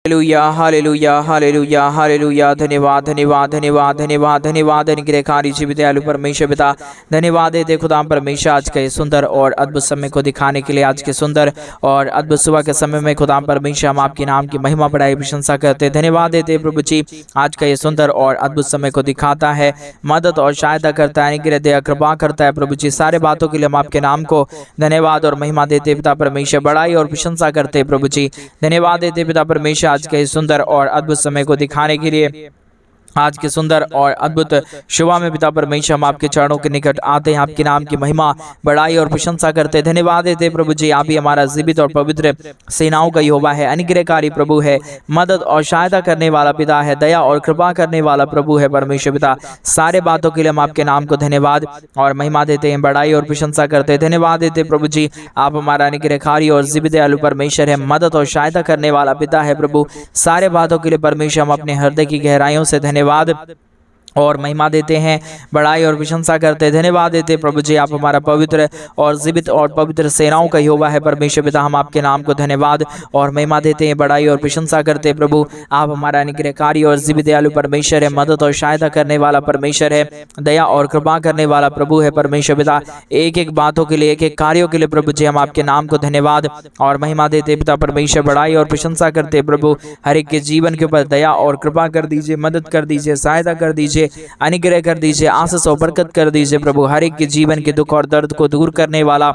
Hallelujah hallelujah hallelujah hallelujah. धन्यवाद धन्यवाद धन्यवाद धन्यवाद धन्यवाद अनुग्रहकारी जीवित दयालु परमेश्वर पिता, धन्यवाद देते खुदा परमेश्वर आज के सुंदर और अद्भुत समय को दिखाने के लिए। आज के सुंदर और अद्भुत सुबह के समय में खुदा परमेश्वर हम आपके नाम की महिमा बढ़ाई प्रशंसा करते, धन्यवाद देते प्रभु जी। आज का ये सुंदर और अद्भुत समय को दिखाता है, मदद और सहायता करता है, अनुग्रह दया कृपा करता है प्रभु जी। सारे बातों के लिए हम आपके नाम को धन्यवाद और महिमा देते पिता परमेश्वर, बढ़ाई और प्रशंसा करते प्रभु जी। धन्यवाद देते पिता परमेश्वर आज के सुंदर और अद्भुत समय को दिखाने के लिए। आज के सुंदर और अद्भुत शुभा में पिता परमेश्वर हम आपके चरणों के निकट आते हैं, आपके नाम की महिमा बढ़ाई और प्रशंसा करते, धन्यवाद देते प्रभु जी। आप ही हमारा जीवित और पवित्र सेनाओं का यहोवा है, अनुग्रहकारी प्रभु है, मदद और सहायता करने वाला पिता है, दया और कृपा करने वाला प्रभु है परमेश्वर पिता। सारे बातों के लिए हम आपके नाम को धन्यवाद और महिमा देते हैं, बढ़ाई और प्रशंसा करते, धन्यवाद देते प्रभु जी। आप हमारा अनुग्रहकारी और जीवित दयालु परमेश्वर है, मदद और सहायता करने वाला पिता है प्रभु। सारे बातों के लिए परमेश्वर हम अपने हृदय की गहराइयों से धन्यवाद और महिमा देते हैं, बढ़ाई और प्रशंसा करते, धन्यवाद देते प्रभु जी। आप हमारा पवित्र और जीवित और पवित्र सेनाओं का यहोवा है परमेश्वर पिता। हम आपके नाम को धन्यवाद और महिमा देते हैं, बढ़ाई और प्रशंसा करते प्रभु। आप हमारा अनुग्रहकारी और जीवित दयालु परमेश्वर है, मदद और सहायता करने वाला परमेश्वर है, दया और कृपा करने वाला प्रभु है परमेश्वर पिता। एक एक बातों के लिए, एक एक कार्यों के लिए प्रभु जी हम आपके नाम को धन्यवाद और महिमा देते पिता परमेश्वर, बढ़ाई और प्रशंसा करते प्रभु। हर एक के जीवन के ऊपर दया और कृपा कर दीजिए, मदद कर दीजिए, सहायता कर दीजिए, अनुग्रह कर दीजिए, आशीष और बरकत कर दीजिए प्रभु। हर एक के जीवन के दुख और दर्द को दूर करने वाला,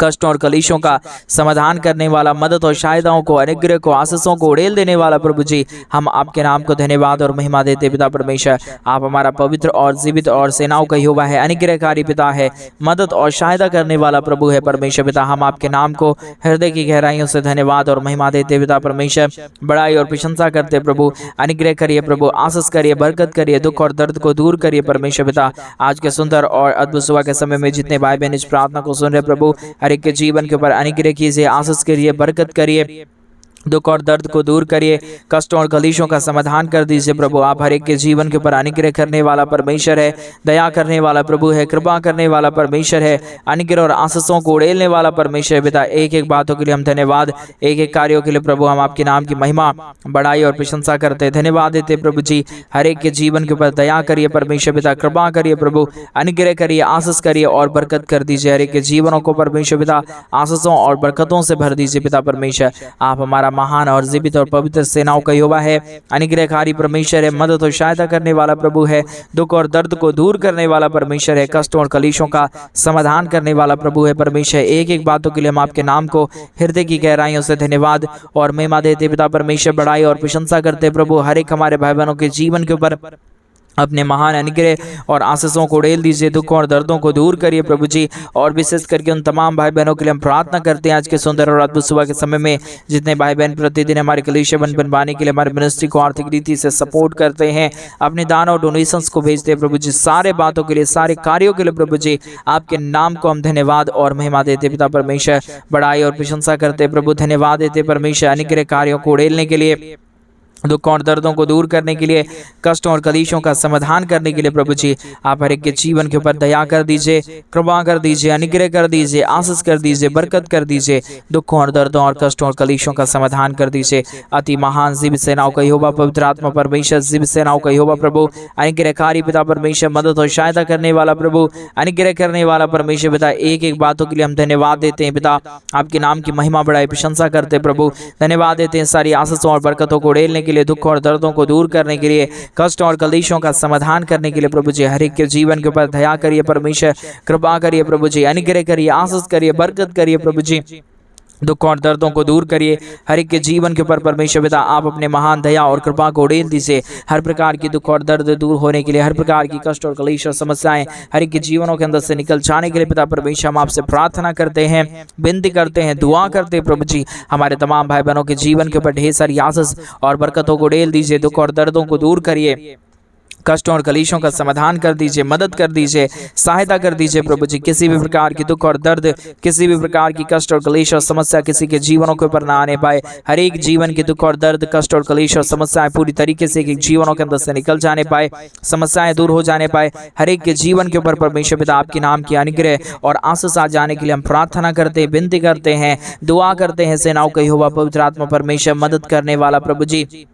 कष्ट और कलेशों का समाधान करने वाला, मदद और सहायताओं को, अनुग्रह को, आशीषों को उड़ेल देने वाला प्रभु जी, हम आपके नाम को धन्यवाद और महिमा देते पिता परमेश्वर। आप हमारा पवित्र और जीवित और सेनाओं का यहोवा है, अनुग्रहकारी पिता है, मदद और सहायता करने वाला प्रभु है परमेश्वर पिता। हम आपके नाम को हृदय की गहराइयों से धन्यवाद और महिमा देते पिता परमेश्वर, बढ़ाई और प्रशंसा करते प्रभु। अनुग्रह करिए प्रभु, आशीष करिए, बरकत करिए, दुख और दर्द को दूर करिए परमेश्वर पिता। आज के सुंदर और अद्भुत सुबह के समय में जितने भाई बहन इस प्रार्थना को सुन रहे प्रभु, हर एक के जीवन के ऊपर अनुग्रह कीजिए, आशीष करिए, बरकत करिए, दुख और दर्द को दूर करिए, कष्टों और कलेशों का समाधान कर दीजिए प्रभु। आप हर एक के जीवन के ऊपर अनुग्रह करने वाला परमेश्वर है, दया करने वाला प्रभु है, कृपा करने वाला परमेश्वर है, अनुग्रह और आशीषों को उड़ेलने वाला परमेश्वर पिता। एक एक बातों के लिए हम धन्यवाद, एक एक कार्यों के लिए प्रभु हम आपके नाम की महिमा बढ़ाई और प्रशंसा करते, धन्यवाद देते प्रभु जी। हर एक के जीवन के ऊपर दया करिए परमेश्वर पिता, कृपा करिए प्रभु, अनुग्रह करिए, आशीष करिए और बरकत कर दीजिए। हर एक के जीवनों को परमेश्वर पिता आशीषों और बरकतों से भर दीजिए पिता परमेश्वर। आप हमारा महान और जीवित और पवित्र सेनाओं का यहोवा है, अनुग्रहकारी परमेश्वर है, मदद और सहायता करने वाला प्रभु है, दुख और दर्द को दूर करने वाला परमेश्वर है, कष्टों और कलेशों का समाधान करने वाला प्रभु है परमेश्वर। एक एक बातों के लिए हम आपके नाम को हृदय की गहराइयों से धन्यवाद और महिमा देते पिता परमेश्वर, बढ़ाई और प्रशंसा करते प्रभु। हर एक हमारे भाई बहनों के जीवन के ऊपर अपने महान अनुग्रह और आशीषों को उड़ेल दीजिए, दुखों और दर्दों को दूर करिए प्रभु जी। और विशेष करके उन तमाम भाई बहनों के लिए हम प्रार्थना करते हैं आज के सुंदर और अद्भुत सुबह के समय में, जितने भाई बहन प्रतिदिन हमारे कलीसिया बनवाने के लिए हमारे मिनिस्ट्री को आर्थिक रीति से सपोर्ट करते हैं, अपने दान और डोनेशंस को भेजते हैं प्रभु जी। सारे बातों के लिए, सारे कार्यों के लिए प्रभु जी आपके नाम को हम धन्यवाद और महिमा देते पिता परमेश्वर, बढ़ाई और प्रशंसा करते प्रभु। धन्यवाद देते परमेश्वर अनुग्रह कार्यों को उड़ेलने के लिए, दुखों और दर्दों को दूर करने के लिए, कष्टों और कलेशों का समाधान करने के लिए प्रभु जी। आप हर एक के जीवन के ऊपर दया कर दीजिए, कृपा कर दीजिए, अनुग्रह कर दीजिए, आशीष कर दीजिए, बरकत कर दीजिए, दुखों और दर्दों और कष्टों और कलेशों का समाधान कर दीजिए। अति महान जीवित सेनाओं का यहोवा पवित्र आत्मा परमेश्वर, जीवित सेनाओं का यहोवा प्रभु, अनुग्रहकारी पिता परमेश्वर, मदद और सहायता करने वाला प्रभु, अनुग्रह करने वाला परमेश्वर पिता। एक एक बातों के लिए हम धन्यवाद देते हैं पिता, आपके नाम की महिमा बढ़ाई प्रशंसा करते प्रभु। धन्यवाद देते हैं सारी आशीषों और बरकतों को उड़ेलने के लिए, दुख और दर्दों को दूर करने के लिए, कष्ट और कलेशों का समाधान करने के लिए प्रभु जी। हर एक के जीवन के ऊपर दया करिए परमेश्वर, कृपा करिए प्रभु जी, अनुग्रह करिए, आशीष करिए, बरकत करिए प्रभु जी, दुख और दर्दों को दूर करिए। हर एक के जीवन के ऊपर परमेश्वर पिता आप अपने महान दया और कृपा को उड़ेल दीजिए। हर प्रकार की दुख और दर्द दूर होने के लिए, हर प्रकार की कष्ट और कलेश और समस्याएं हर एक के जीवनों के अंदर से निकल जाने के लिए पिता परमेश्वर हम आपसे प्रार्थना करते हैं, विनती करते हैं, दुआ करते हैं प्रभु जी। हमारे तमाम भाई बहनों के जीवन के ऊपर ढेर सारी आशीष और बरकतों को उड़ेल दीजिए, दुख और दर्दों को दूर करिए, कष्टों और कलेशों का समाधान कर दीजिए, मदद कर दीजिए, सहायता कर दीजिए प्रभु जी। किसी भी प्रकार की दुख और दर्द, किसी भी प्रकार की कष्ट और कलेश और समस्या किसी के जीवनों के ऊपर ना आने पाए। हर एक जीवन की दुख और दर्द, कष्ट और कलेश और समस्याएं पूरी तरीके से एक जीवनों के अंदर से निकल जाने पाए, समस्याएं दूर हो जाने पाए। हर एक के जीवन के ऊपर परमेश्वर पिता आपके नाम की अनुग्रह और आशीष आ जाने के लिए हम प्रार्थना करते हैं, विनती करते हैं, दुआ करते हैं। सेनाओं का यहोवा पवित्र आत्मा परमेश्वर, मदद करने वाला प्रभु जी,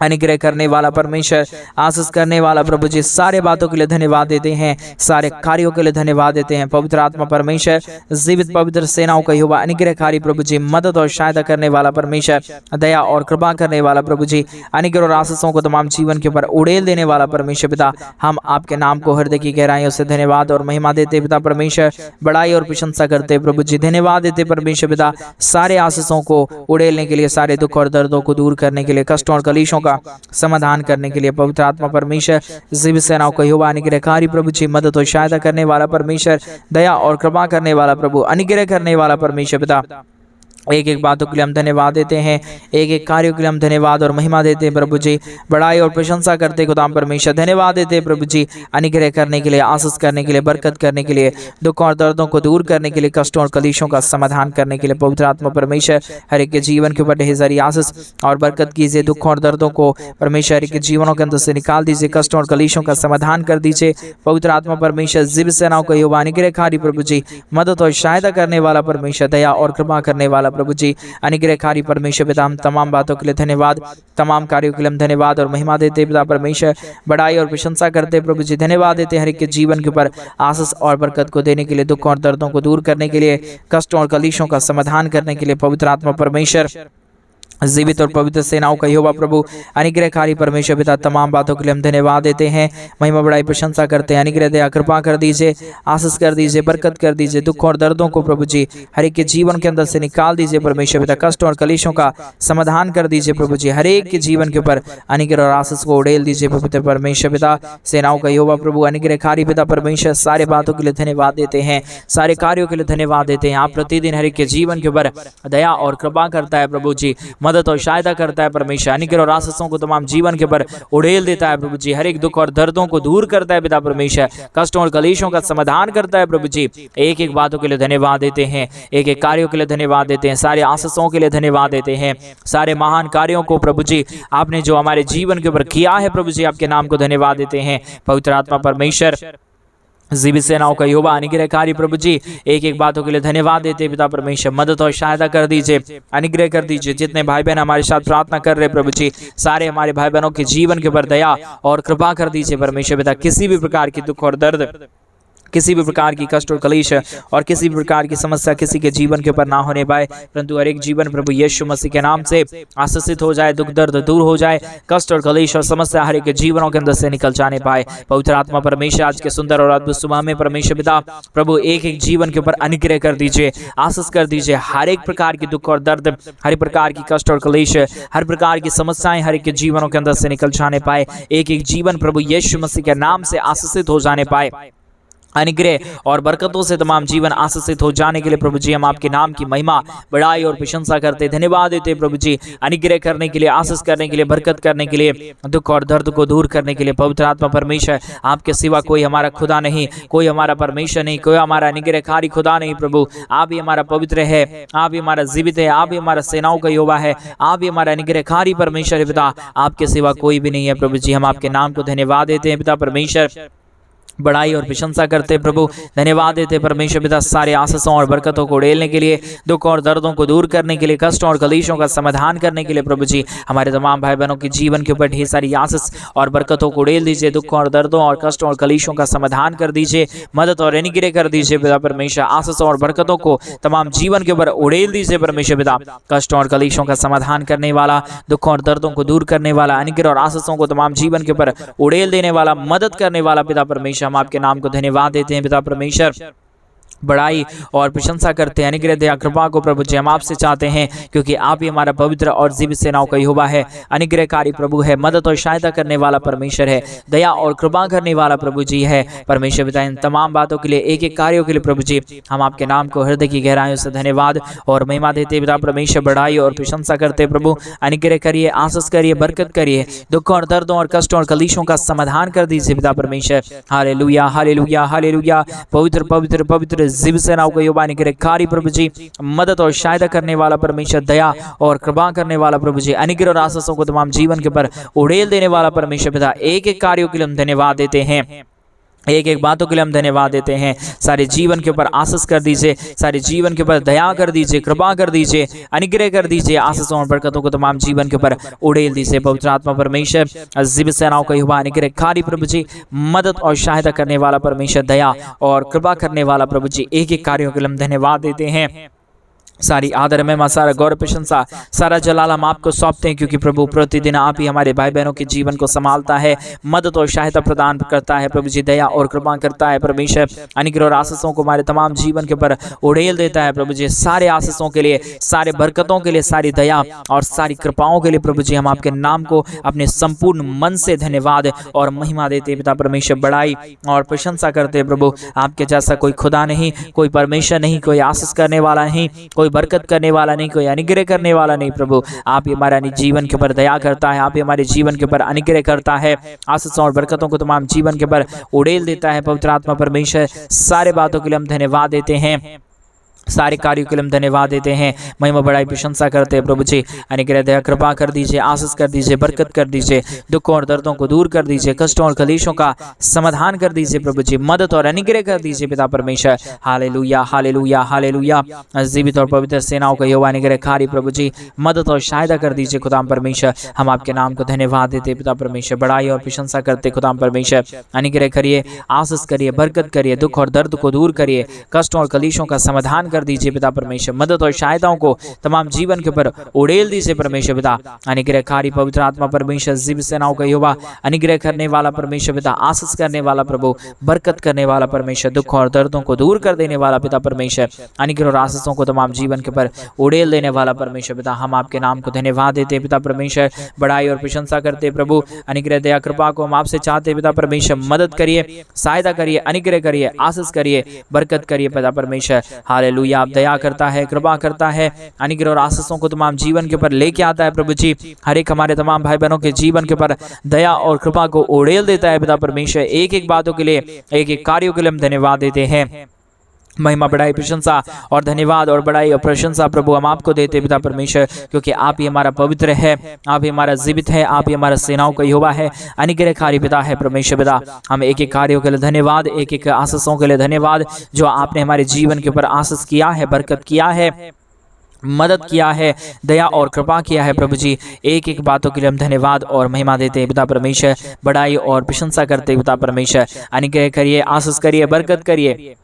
अनुग्रह करने वाला परमेश्वर, आशीष करने वाला प्रभु जी, सारे बातों के लिए धन्यवाद देते हैं, सारे कार्यों के लिए धन्यवाद देते हैं। पवित्र आत्मा परमेश्वर, जीवित पवित्र सेनाओं का यहोवा, अनुग्रहकारी प्रभु जी, मदद और सहायता करने वाला परमेश्वर, दया और कृपा करने वाला प्रभु जी, अनुग्रह और आशीषों को तमाम जीवन के ऊपर उड़ेल देने वाला परमेश्वर पिता, हम आपके नाम को हृदय की गहराइयों से धन्यवाद और महिमा देते पिता परमेश्वर, बड़ाई और प्रशंसा करते प्रभु जी, धन्यवाद देते परमेश्वर पिता, सारे आशीषों को उड़ेलने के लिए, सारे दुख और दर्दों को दूर करने के लिए, कष्टों और कलेशों समाधान करने के लिए। पवित्र आत्मा परमेश्वर, जीवित सेनाओं का यहोवा, अनुग्रहकारी प्रभु जी, मदद और सहायता करने वाला परमेश्वर, दया और कृपा करने वाला प्रभु, अनुग्रह करने वाला परमेश्वर पिता, एक एक बातों के लिए हम धन्यवाद देते हैं, एक एक कार्यों के लिए हम धन्यवाद और महिमा देते हैं प्रभु जी, बड़ाई और प्रशंसा करते खुदाम परमेश्वर, धन्यवाद देते हैं प्रभु जी, अनुग्रह करने के लिए, आशीष करने के लिए, बरकत करने के लिए, दुख और दर्दों को दूर करने के लिए, कष्टों और कलेशों का समाधान करने के लिए। पवित्र आत्मा परमेश्वर, हर एक के जीवन के ऊपर ढेर सारी आशीष और बरकत कीजिए, दुख और दर्दों को परमेश्वर हर एक के जीवनों के अंदर से निकाल दीजिए, कष्टों और कलेशों का समाधान कर दीजिए। पवित्र आत्मा परमेश्वर, जीवित सेनाओं का यहोवा, अनुग्रहकारी प्रभु जी, मदद और सहायता करने वाला परमेश्वर, दया और कृपा करने वाला प्रभु जी, अनुग्रहकारी परमेश्वर पिता, हम तमाम बातों के लिए धन्यवाद, तमाम कार्यों के लिए हम धन्यवाद और महिमा देते पिता परमेश्वर, बड़ाई और प्रशंसा करते प्रभु जी, धन्यवाद देते हर एक के जीवन के ऊपर आशीष और बरकत को देने के लिए, दुख और दर्दों को दूर करने के लिए, कष्टों और कलेशों का समाधान करने के लिए। पवित्र आत्मा परमेश्वर, जीवित और पवित्र सेनाओं का यहोवा प्रभु, अनुग्रहकारी परमेश्वर पिता, तमाम बातों के लिए हम धन्यवाद देते हैं, महिमा बड़ाई प्रशंसा करते हैं। अनुग्रह दया कृपा कर दीजिए, आशीष कर दीजिए, बरकत कर दीजिए, दुख और दर्दों को प्रभु जी हर एक के जीवन के अंदर से निकाल दीजिए परमेश्वर पिता, कष्टों और कलेशों का समाधान कर दीजिए प्रभु जी, हर एक के जीवन के ऊपर अनुग्रह और आशीष को उड़ेल दीजिए पवित्र परमेश्वर पिता, सेनाओं का यहोवा प्रभु, अनुग्रहकारी पिता परमेश्वर, सारे बातों के लिए धन्यवाद देते हैं, सारे कार्यों के लिए धन्यवाद देते हैं। आप प्रतिदिन हर एक के जीवन के ऊपर दया और कृपा करता है प्रभु जी, मदद और सहायता करता है परमेश्वर, अनुग्रह और आशीषों को तमाम जीवन के ऊपर उड़ेल देता है प्रभु जी, हर एक दुख और दर्दों को दूर करता है पिता परमेश्वर, कष्टों और कलेशों का समाधान करता है प्रभु जी। एक एक बातों के लिए धन्यवाद देते हैं, एक एक कार्यों के लिए धन्यवाद देते हैं, सारे आशीषों के लिए धन्यवाद देते हैं, सारे महान कार्यों को प्रभु जी आपने जो हमारे जीवन के ऊपर किया है प्रभु जी, आपके नाम को धन्यवाद देते हैं। पवित्र आत्मा परमेश्वर, जीवित सेनाओं का यहोवा, अनुग्रहकारी प्रभु जी, एक एक बातों के लिए धन्यवाद देते पिता परमेश्वर, मदद और सहायता कर दीजिए, अनुग्रह कर दीजिए। जितने भाई बहन हमारे साथ प्रार्थना कर रहे प्रभु जी, सारे हमारे भाई बहनों के जीवन के ऊपर दया और कृपा कर दीजिए परमेश्वर पिता, किसी भी प्रकार की दुख और दर्द, किसी भी प्रकार की कष्ट और कलेश और किसी भी प्रकार की समस्या किसी के जीवन के ऊपर ना होने पाए, परंतु हर एक जीवन प्रभु यीशु मसीह के नाम से आशीषित हो जाए, दुख दर्द दूर हो जाए, कष्ट और कलेश और समस्या हर एक के जीवनों के अंदर से निकल जाने पाए। पवित्र आत्मा परमेश्वर, आज के सुंदर और अद्भुत सुबह में परमेश्वर पिता प्रभु एक एक जीवन के ऊपर अनुग्रह कर दीजिए, आशीष कर दीजिए, हर एक प्रकार की दुख और दर्द, हर प्रकार की कष्ट और कलेश, हर प्रकार की समस्याएं हर एक के जीवनों के अंदर से निकल जाने पाए। एक एक जीवन प्रभु यीशु मसीह के नाम से आशीषित हो जाने पाए, अनुग्रह और बरकतों से तमाम जीवन आशीषित हो जाने के लिए प्रभु जी हम आपके नाम की महिमा बड़ाई और प्रशंसा करते, धन्यवाद देते प्रभु जी, अनुग्रह करने के लिए, आशीष करने के लिए, बरकत करने के लिए, दुख और दर्द को दूर करने के लिए। पवित्र आत्मा परमेश्वर, आपके सिवा कोई हमारा खुदा नहीं, कोई हमारा परमेश्वर नहीं, कोई हमारा अनुग्रहकारी खुदा नहीं प्रभु, आप ही हमारा पवित्र है, आप ही हमारा जीवित है, आप ही हमारा सेनाओं का यहोवा है, आप ही हमारा अनुग्रहकारी परमेश्वर है पिता, आपके सिवा कोई भी नहीं है प्रभु जी। हम आपके नाम को धन्यवाद देते हैं पिता परमेश्वर, बड़ाई और प्रशंसा करते प्रभु, धन्यवाद देते परमेश्वर पिता, सारे आशीषों और बरकतों को उड़ेलने के लिए, दुख और दर्दों को दूर करने के लिए, कष्टों और कलेशों का समाधान करने के लिए प्रभु जी हमारे तमाम भाई बहनों के जीवन के ऊपर ढेर सारी आशीष और बरकतों को उड़ेल दीजिए, दुख और दर्दों और कष्टों और कलेशों का समाधान कर दीजिए, मदद और अनुग्रह कर दीजिए पिता परमेश्वर, आशीषों और बरकतों को तमाम जीवन के ऊपर उड़ेल दीजिए परमेश्वर पिता, कष्टों और कलेशों का समाधान करने वाला, दुख और दर्दों को दूर करने वाला, अनुग्रह और आशीषों को तमाम जीवन के ऊपर उड़ेल देने वाला, मदद करने वाला पिता परमेश्वर, हम आपके नाम को धन्यवाद देते हैं पिता परमेश्वर। बड़ाई और प्रशंसा करते हैं। अनुग्रह दया कृपा को प्रभु जी हम आपसे चाहते हैं, क्योंकि आप ही हमारा पवित्र और जीवित सेनाओं का यहोवा है, अनुग्रहकारी प्रभु है, मदद और सहायता करने वाला परमेश्वर है, दया और कृपा करने वाला प्रभु जी है। परमेश्वर पिता इन तमाम बातों के लिए, एक एक कार्यों के लिए प्रभु जी हम आपके नाम को हृदय की गहराइयों से धन्यवाद और महिमा देते पिता परमेश्वर, बड़ाई और प्रशंसा करते प्रभु। अनुग्रह करिए, आशीष करिए, बरकत करिए, दुखों और दर्दों और कष्टों और कलीशों का समाधान कर दीजिए पिता परमेश्वर। Hallelujah hallelujah hallelujah. पवित्र पवित्र पवित्र जीवित सेनाओं का यहोवा अनुग्रहकारी प्रभु जी, मदद और सहायता करने वाला परमेश्वर, दया और कृपा करने वाला प्रभु जी, अनुग्रह और आशीषों को तमाम जीवन के ऊपर उड़ेल देने वाला परमेश्वर पिता, एक एक कार्यों के लिए हम धन्यवाद देते हैं, एक एक बातों के लिए हम धन्यवाद देते हैं। सारे जीवन के ऊपर आशीष कर दीजिए, सारे जीवन के ऊपर दया कर दीजिए, कृपा कर दीजिए, अनुग्रह कर दीजिए, आशीषों और बरकतों को तमाम जीवन के ऊपर उड़ेल दीजिए। पवित्र आत्मा परमेश्वर, जीवित सेनाओं का यहोवा अनुग्रहकारी प्रभु जी, मदद और सहायता करने वाला परमेश्वर, दया और कृपा करने वाला प्रभु जी, एक एक कार्यों के लिए हम धन्यवाद देते हैं। सारी आदर महिमा, सारा गौरव प्रशंसा, सारा जलाल हम आपको सौंपते हैं, क्योंकि प्रभु प्रतिदिन आप ही हमारे भाई बहनों के जीवन को संभालता है, मदद और सहायता प्रदान करता है प्रभु जी, दया और कृपा करता है परमेश्वर, अनुग्रह और आशीषों को हमारे तमाम जीवन के ऊपर उड़ेल देता है प्रभु जी। सारे आशीषों के लिए, सारे बरकतों के लिए, सारी दया और सारी कृपाओं के लिए प्रभु जी हम आपके नाम को अपने संपूर्ण मन से धन्यवाद और महिमा देते पिता परमेश्वर, बड़ाई और प्रशंसा करते प्रभु। आपके जैसा कोई खुदा नहीं, कोई परमेश्वर नहीं, कोई आशीष करने वाला नहीं, कोई बरकत करने वाला नहीं, कोई अनुग्रह करने वाला नहीं प्रभु। आप ही हमारा जीवन के ऊपर दया करता है, आप ही हमारे जीवन के ऊपर अनुग्रह करता है, आशीषों और बरकतों को तमाम जीवन के ऊपर उड़ेल देता है पवित्र आत्मा परमेश्वर। सारे बातों के लिए हम धन्यवाद देते हैं, सारे कार्यों के लिए हम धन्यवाद देते हैं, महिमा बड़ाई प्रशंसा करते हैं प्रभु जी। अनुग्रह दया कृपा कर दीजिए, आशीष कर दीजिए, बरकत कर दीजिए, दुखों और दर्दों को दूर कर दीजिए, कष्टों और कलेशों का समाधान कर दीजिए प्रभु जी, मदद और अनुग्रह कर दीजिए पिता परमेश्वर। Hallelujah hallelujah hallelujah. जीवित और पवित्र सेनाओं का यहोवा अनुग्रहकारी प्रभु जी, मदद और सहायता कर दीजिए खुदाम परमेश्वर। हम आपके नाम को धन्यवाद देते पिता परमेश्वर, बड़ाई और प्रशंसा करते खुदाम परमेश्वर। अनुग्रह करिए, आशीष करिए, बरकत करिए, दुख और दर्द को दूर करिए, कष्टों और कलेशों का समाधान कर दीजिए पिता परमेश्वर, मदद और सहायताओं को तमाम जीवन के ऊपर उड़ेल दीजिए परमेश्वर पिता। अनुग्रहकारी पवित्र आत्मा परमेश्वर, जीवित सेनाओं का यहोवा अनुग्रह करने वाला परमेश्वर पिता, आशीष करने वाला प्रभु, बरकत करने वाला परमेश्वर, दुख और दर्दों को दूर कर देने वाला पिता परमेश्वर, अनुग्रह और आशीषों को तमाम जीवन के ऊपर उड़ेल देने वाला परमेश्वर पिता। हम आपके नाम को धन्यवाद देते पिता परमेश्वर, बड़ाई और प्रशंसा करते प्रभु। अनुग्रह दया कृपा को हम आपसे चाहते पिता परमेश्वर, मदद करिए, सहायता करिए, अनुग्रह करिए, आशीष करिए, बरकत करिए पिता परमेश्वर। हालेलुया। आप दया करता है, कृपा करता है, अनुग्रह और आशीषों को तमाम जीवन के ऊपर लेके आता है प्रभु जी। हर एक हमारे तमाम भाई बहनों के जीवन के ऊपर दया और कृपा को उड़ेल देता है पिता परमेश्वर। एक एक बातों के लिए, एक एक कार्यों के लिए हम धन्यवाद देते हैं। महिमा बड़ाई प्रशंसा और धन्यवाद और बड़ाई और प्रशंसा प्रभु हम आपको देते पिता परमेश्वर, क्योंकि आप ही हमारा पवित्र है, आप ही हमारा जीवित है, आप ही हमारा सेनाओं का यहोवा है, अनुग्रहकारी पिता है परमेश्वर पिता। हम एक एक कार्यों के लिए धन्यवाद, एक एक आशीषों के लिए धन्यवाद, जो आपने हमारे जीवन के ऊपर आशीष किया है, बरकत किया है, मदद किया है, दया और कृपा किया है प्रभु जी। एक एक बातों के लिए हम धन्यवाद और महिमा देते हैं पिता परमेश्वर, बड़ाई और प्रशंसा करते पिता परमेश्वर। अनुग्रह करिए, आशीष करिए, बरकत करिए,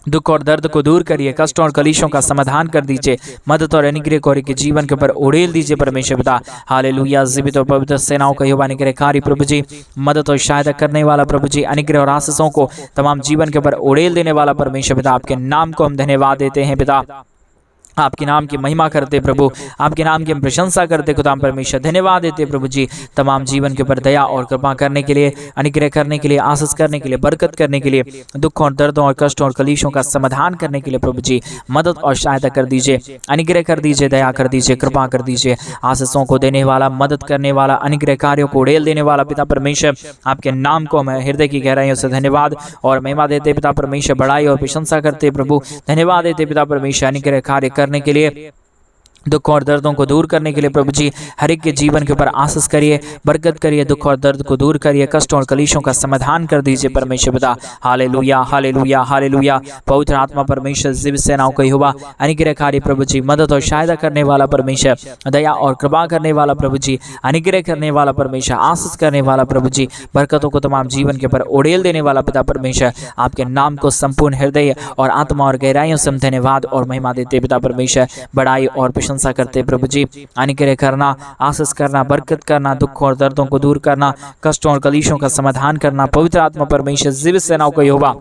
दुख और दर्द को दूर करिए, कष्टों और कलीशों का समाधान कर दीजिए, मदद और अनुग्रह को के जीवन के ऊपर उड़ेल दीजिए परमेश्वर पिता। हालेलुया। जीवित और पवित्र सेनाओं का यहोवा अनुग्रहकारी प्रभु जी, मदद और सहायता करने वाला प्रभु जी, अनुग्रह और आशीषों को तमाम जीवन के ऊपर उड़ेल देने वाला परमेश्वर पिता। आपके नाम को हम धन्यवाद देते हैं पिता, आपके नाम की महिमा करते प्रभु, आपके नाम की हम प्रशंसा करते खुदा परमेश्वर। धन्यवाद देते प्रभु जी, तमाम जीवन के ऊपर दया और कृपा करने के लिए, अनुग्रह करने के लिए, आशीष करने के लिए, बरकत करने के लिए, दुख और दर्दों और कष्टों और कलीशों का समाधान करने के लिए प्रभु जी मदद और सहायता कर दीजिए, अनुग्रह कर दीजिए, दया कर दीजिए, कृपा कर दीजिए। आशीषों को देने वाला, मदद करने वाला, अनुग्रह कार्यों को उड़ेल देने वाला पिता परमेश्वर, आपके नाम को हम हृदय की गहराइयों से धन्यवाद और महिमा देते पिता परमेश्वर, बड़ाई और प्रशंसा करते प्रभु। धन्यवाद देते पिता परमेश्वर, अनुग्रह कार्य करने के लिए, दुख और दर्दों को दूर करने के लिए प्रभु जी हर एक के जीवन के ऊपर आशीष करिए, बरकत करिए, दुख और दर्द को दूर करिए, कष्टों और कलीशों का समाधान कर दीजिए परमेश्वर पिता। Hallelujah hallelujah hallelujah. पवित्र आत्मा परमेश्वर, जीवित सेनाओं का यहोवा अनुग्रहकारी प्रभु जी, मदद और सहायता करने वाला परमेश्वर, दया और कृपा करने वाला प्रभु जी, अनुग्रह करने वाला परमेश्वर, आशीष करने वाला प्रभु जी, बरकतों को तमाम जीवन के ऊपर उड़ेल देने वाला पिता परमेश्वर। आपके नाम को संपूर्ण हृदय और आत्मा और गहराइयों से हम धन्यवाद और महिमा देते पिता परमेश्वर, बड़ाई और प्रशंसा करते प्रभु जी। अनुग्रह करना, आशीष करना, बरकत करना, दुख और दर्दों को दूर करना, कष्टों और कलीशों का समाधान करना, पवित्र आत्मा परमेश्वर, जीवित सेनाओं का यहोवा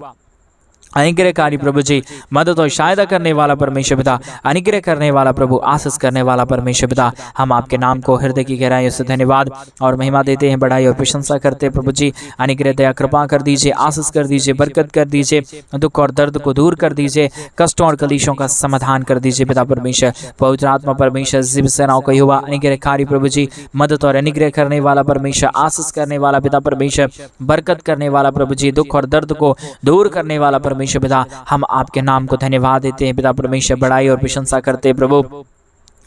अनुग्रहकारी प्रभु जी, मदद और सहायता करने वाला परमेश्वर पिता, अनुग्रह करने वाला प्रभु, आशीष करने वाला परमेश्वर पिता, हम आपके नाम को हृदय की गहराइयों से धन्यवाद और महिमा देते हैं, बढ़ाई और प्रशंसा करते हैं प्रभु जी। अनुग्रह दया कृपा कर दीजिए, आशीष कर दीजिए, बरकत कर दीजिए, दुख और दर्द को दूर कर दीजिए, कष्टों और कलेशों का समाधान कर दीजिए पिता परमेश्वर। पवित्र आत्मा परमेश्वर, जीव सेनाओं का युवा अनुग्रहकारी प्रभु जी, मदद और अनुग्रह करने वाला परमेश्वर, आशीष करने वाला पिता परमेश्वर, बरकत करने वाला प्रभु जी, दुख और दर्द को दूर करने वाला परमेश्वर पिता, हम आपके नाम को धन्यवाद देते हैं पिता परमेश्वर, बड़ाई और प्रशंसा करते हैं प्रभु।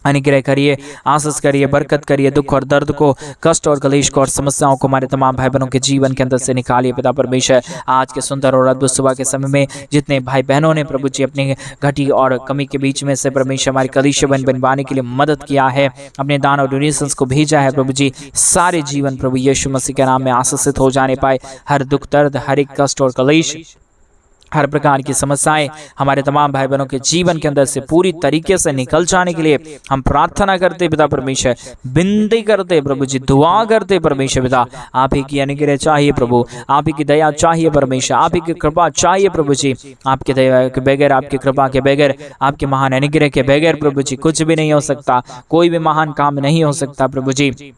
अनुग्रह करिए, आशीष करिए, बरकत करिए, दुख और दर्द को, कष्ट और कलेश को और समस्याओं को हमारे तमाम भाई बहनों के जीवन के अंदर से निकालिए पिता परमेश्वर। आज के सुंदर और अद्भुत सुबह के समय में जितने भाई बहनों ने प्रभु जी अपने घटी और कमी के बीच में से परमेश्वर हमारी कलीसिया बनवाने के लिए मदद किया है, अपने दान और डोनेशंस को भेजा है प्रभु जी, सारे जीवन प्रभु यीशु मसीह के नाम में आशीषित हो जाने पाए। हर दुख दर्द, हर एक कष्ट और कलेश, हर प्रकार की समस्याएं हमारे तमाम भाई बहनों के जीवन के अंदर से पूरी तरीके से निकल जाने के लिए हम प्रार्थना करते पिता परमेश्वर, विनती करते प्रभु जी, दुआ करते परमेश्वर पिता। आप ही की अनुग्रह चाहिए प्रभु, आप ही की दया चाहिए परमेश्वर, आप ही की कृपा चाहिए प्रभु जी। आपके दया के बगैर, आपकी कृपा के बगैर, आपके महान अनुग्रह के बगैर प्रभु जी कुछ भी नहीं हो सकता, कोई भी महान काम नहीं हो सकता प्रभु जी।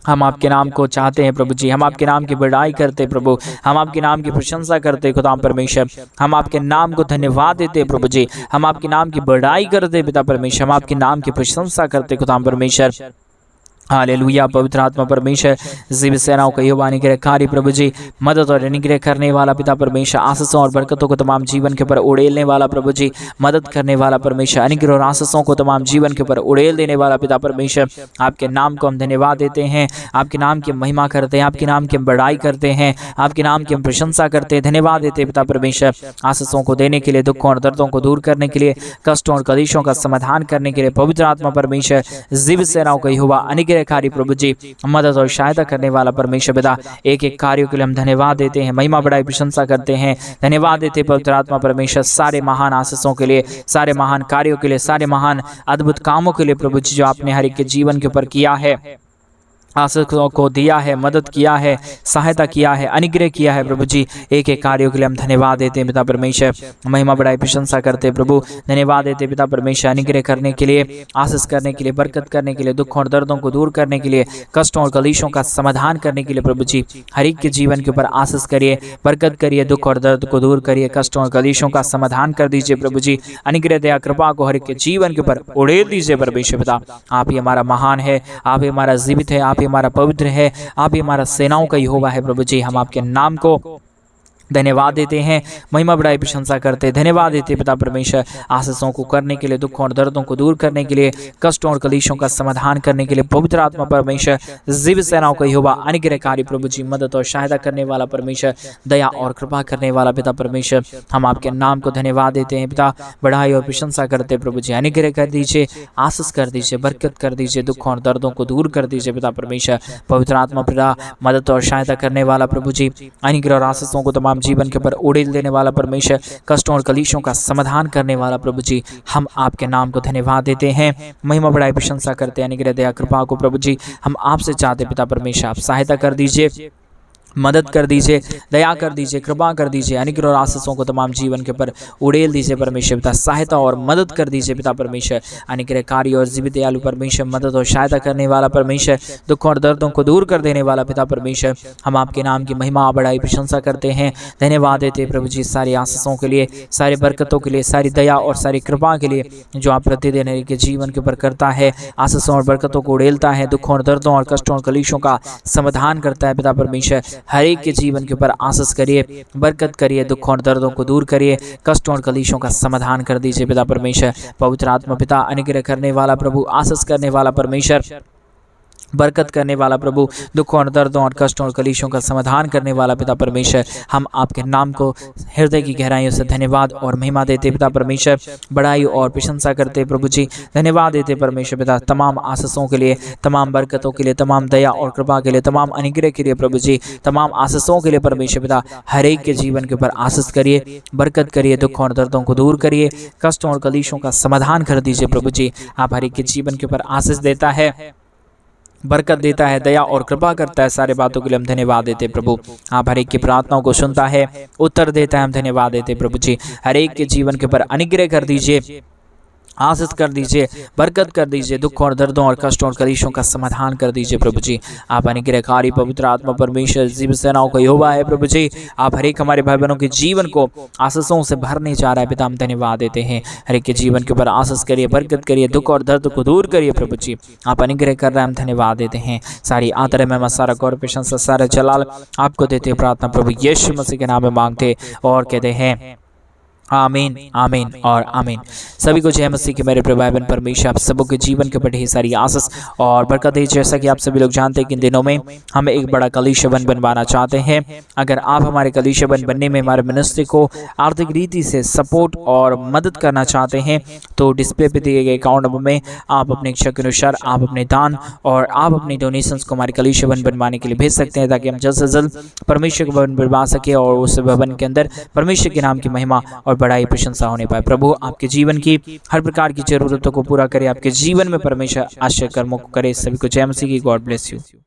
हम आपके नाम को चाहते हैं प्रभु जी, हम आपके नाम की बड़ाई करते प्रभु, हम आपके नाम की प्रशंसा करते खुदा परमेश्वर, हम आपके नाम को धन्यवाद देते प्रभु जी, हम आपके नाम की बड़ाई करते पिता परमेश्वर, हम आपके नाम की प्रशंसा करते खुदा परमेश्वर। हालेलुया। पवित्र आत्मा परमेश्वर, जीव सेनाओं का युवा अनुग्रहकारी प्रभु जी, मदद और अनुग्रह करने वाला पिता परमेश्वर, आशीषों और बरकतों को तमाम जीवन के ऊपर उड़ेलने वाला प्रभु जी, मदद करने वाला परमेश्वर, अनुग्रह और आशीषों को तमाम जीवन के ऊपर उड़ेल देने वाला पिता परमेश्वर। आपके नाम को हम धन्यवाद देते हैं, आपके नाम की महिमा करते हैं, आपके नाम की हम बड़ाई करते हैं, आपके नाम की हम प्रशंसा करते हैं, धन्यवाद देते हैं पिता परमेश्वर, आशीषों को देने के लिए, दुखों और दर्दों को दूर करने के लिए, कष्टों और कलेशों का समाधान करने के लिए। पवित्र आत्मा परमेश्वर, जीव सेनाओं का युवा अनुग्रहकारी प्रभु जी, मदद और सहायता करने वाला परमेश्वर पिता, एक एक कार्यों के लिए हम धन्यवाद देते हैं, महिमा बढ़ाई प्रशंसा करते हैं, धन्यवाद देते हैं पवित्र आत्मा परमेश्वर, सारे महान आशीषों के लिए, सारे महान कार्यों के लिए, सारे महान अद्भुत कामों के लिए प्रभु जी, जो आपने हर एक के जीवन के ऊपर किया है, आशीषों को दिया है, मदद किया है, सहायता किया है, अनुग्रह किया है प्रभु जी। एक एक कार्यों के लिए हम धन्यवाद देते हैं पिता परमेश्वर, महिमा बढ़ाई प्रशंसा करते हैं प्रभु, धन्यवाद देते हैं पिता परमेश्वर, अनुग्रह करने के लिए, आशीष करने के लिए, बरकत करने के लिए, दुख और दर्दों को दूर करने के लिए, कष्टों और कलेशों का समाधान करने के लिए प्रभु जी। हर एक के जीवन के ऊपर आशीष करिए, बरकत करिए, दुख और दर्द को दूर करिए, कष्टों और कलेशों का समाधान कर दीजिए प्रभु जी। अनुग्रह दया कृपा को हर एक के जीवन के ऊपर उड़ेल दीजिए परमेश्वर पिता। आप ही हमारा महान है, आप ही हमारा जीवित है, आप ही हमारा पवित्र है, आप ही हमारा सेनाओं का यहोवा है प्रभु जी। हम आपके नाम को धन्यवाद देते हैं, महिमा बढ़ाई प्रशंसा करते हैं, धन्यवाद देते पिता परमेश्वर, आशीषों को करने के लिए, दुखों और दर्दों को दूर करने के लिए, कष्टों और कलेशों का समाधान करने के लिए। पवित्र आत्मा परमेश्वर, जीव सेनाओं का यहोवा अनुग्रहकारी प्रभु जी, मदद और सहायता करने वाला परमेश्वर, दया और कृपा करने वाला पिता परमेश्वर, हम आपके नाम को धन्यवाद देते हैं पिता, बढ़ाई और प्रशंसा करते प्रभु जी। अनुग्रह कर दीजिए, आशीष कर दीजिए, बरकत कर दीजिए, दुखों और दर्दों को दूर कर दीजिए पिता परमेश्वर। पवित्र आत्मा पिता, मदद और सहायता करने वाला प्रभु जी, अनुग्रह और आशीषों को तमाम जीवन के ऊपर उड़ेल देने वाला परमेश्वर, कष्टों और कलेशों का समाधान करने वाला प्रभु जी, हम आपके नाम को धन्यवाद देते हैं, महिमा बढ़ाई प्रशंसा करते हैं। अनुग्रह दया कृपा को प्रभु जी हम आपसे चाहते पिता परमेश्वर, आप सहायता कर दीजिए, मदद कर दीजिए, दया कर दीजिए, कृपा कर दीजिए, अनुग्रह और आशीषों को तमाम जीवन के ऊपर उड़ेल दीजिए परमेश्वर पिता, सहायता और मदद कर दीजिए पिता परमेश्वर। अनुग्रहकारी और जीवित दयालु परमेश्वर, मदद और सहायता करने वाला परमेश्वर, दुखों और दर्दों को दूर कर देने वाला पिता परमेश्वर, हम आपके नाम की महिमा बढ़ाई प्रशंसा करते हैं, धन्यवाद देते हैं प्रभु जी, सारी आशीषों के लिए, सारी बरकतों के लिए, सारी दया और सारी कृपा के लिए, जो आप प्रतिदिन के जीवन के ऊपर करता है, आशीषों और बरकतों को उड़ेलता है, दुखों और दर्दों और कष्टों और कलेशों का समाधान करता है पिता परमेश्वर। हर एक के जीवन के ऊपर आशीष करिए, बरकत करिए, दुखों और दर्दों को दूर करिए, कष्टों और कलेशों का समाधान कर दीजिए पिता परमेश्वर। पवित्र आत्मा पिता, अनुग्रह करने वाला प्रभु, आशीष करने वाला परमेश्वर, बरकत करने वाला प्रभु, दुखों और दर्दों और कष्टों और कलेशों का समाधान करने वाला पिता परमेश्वर, हम आपके नाम को हृदय की गहराइयों से धन्यवाद और महिमा देते पिता परमेश्वर, बड़ाई और प्रशंसा करते प्रभु जी, धन्यवाद देते परमेश्वर पिता, तमाम आशीषों के लिए, तमाम बरकतों के लिए, तमाम दया और कृपा के लिए, तमाम अनुग्रह के लिए प्रभु जी, तमाम आशीषों के लिए परमेश्वर पिता। हर एक के जीवन के ऊपर आशीष करिए, बरकत करिए, दुखों और दर्दों को दूर करिए, कष्टों और कलेशों का समाधान कर दीजिए प्रभु जी। आप हर एक के जीवन के ऊपर आशीष देता है, बरकत देता है, दया और कृपा करता है। सारे बातों के लिए हम धन्यवाद देते प्रभु। आप हर एक की प्रार्थनाओं को सुनता है, उत्तर देता है, हम धन्यवाद देते प्रभु जी। हर एक के जीवन के ऊपर अनुग्रह कर दीजिए, आशीष कर दीजिए, बरकत कर दीजिए, दुख और दर्दों और कष्टों और कलेशों का समाधान कर दीजिए प्रभु जी। आप अनुग्रहकारी पवित्र आत्मा परमेश्वर जीव सेनाओं का यहोवा है प्रभु जी। आप हर एक हमारे भाई बहनों के जीवन को आशीषों से भरने जा रहा है पिता, हम धन्यवाद देते हैं। हर एक के जीवन के ऊपर आशीष करिए, बरकत करिए, दुख और दर्द को दूर करिए प्रभु जी। आप अनुग्रह कर रहे हैं, हम धन्यवाद देते हैं। सारी आदर में सारा गौरव प्रशंसा सारा जलाल आपको देते प्रार्थना प्रभु यीशु मसीह के नाम में मांगते और कहते हैं आमीन, आमीन और आमीन। सभी को जय मसीह के मेरे प्रभु भाई बहन परमेश्वर आप सबों के जीवन के ऊपर ढेर सारी आशीष और बरकत है। जैसा कि आप सभी लोग जानते हैं कि इन दिनों में हम एक बड़ा कलीसिया बनवाना चाहते हैं। अगर आप हमारे कलीसिया बनने में हमारे मिनिस्ट्री को आर्थिक रीति से सपोर्ट और मदद करना चाहते हैं तो डिस्प्ले पे दिए गए अकाउंट नंबर में आप अपने इच्छा के अनुसार आप अपने दान और आप अपने डोनेशंस को हमारे कलीसिया बनवाने के लिए भेज सकते हैं, ताकि हम जल्द से जल्द परमेश्वर का भवन बनवा सके और उस भवन के अंदर परमेश्वर के नाम की महिमा और बड़ाई प्रशंसा होने पाए। प्रभु आपके जीवन की हर प्रकार की जरूरतों को पूरा करे, आपके जीवन में परमेश्वर आश्चर्य कर्मों को करे। सभी को जय मसीह की। God bless you.